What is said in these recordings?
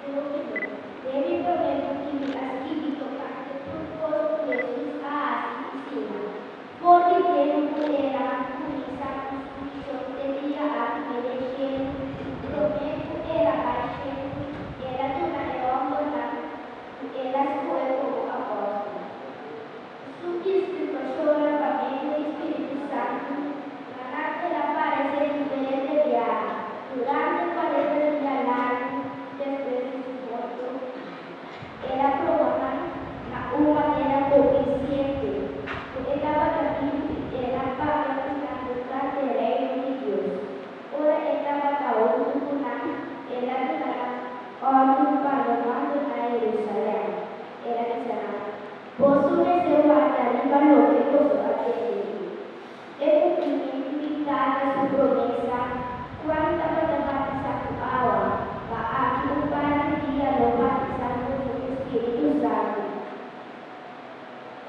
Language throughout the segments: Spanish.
Debido a que ha scritto anche proposto Gesù a Sicilia, fuori che era un'isa costruzione a vedere prometto era pace, era una erombona, era scuola a posto. Su istituzione famiglia Spirito Santo, la natte la pare sempre via, durante quale degli anni, después de su muerto, era probada, la uva era coeficiente, estaba también era para la del reino de Dios. Ora estaba caótico era orden para a Jerusalén, era que será. Possono se guardano che cosa accede. E cumplimiento da su promesa, quanta batata awa, va a que un padre día lo batizando con el Espíritu Santo.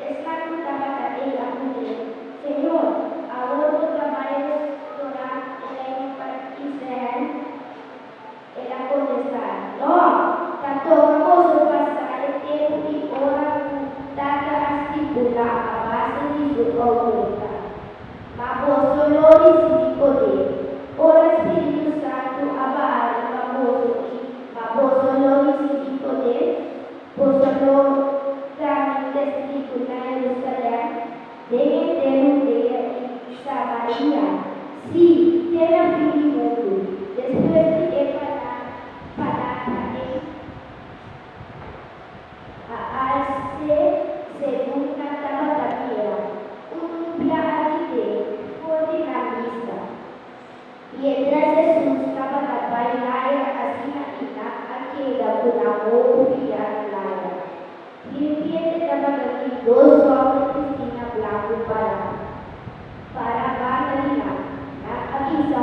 Es la puta bata ella mujer, Señor, ahora tu trabajo Torah el para Israel, era contestar, no, tanto cosa pasar el tiempo y hora data a stipular a base di sua autorità. Ma posso loro si potere. Ora Spirito Santo avare ma posso loro si potere. Posso loro tramite stipulare Jerusalem deve tenere in Samaria. Sì, terra finito. Después de palabra a según cantaba Daniela, un viaje por la vista. Mientras Jesús estaba a bailar así aquella una movida clara. Y de pie estaba aquí dos hombres Cristina blanco para bailar. Aquí se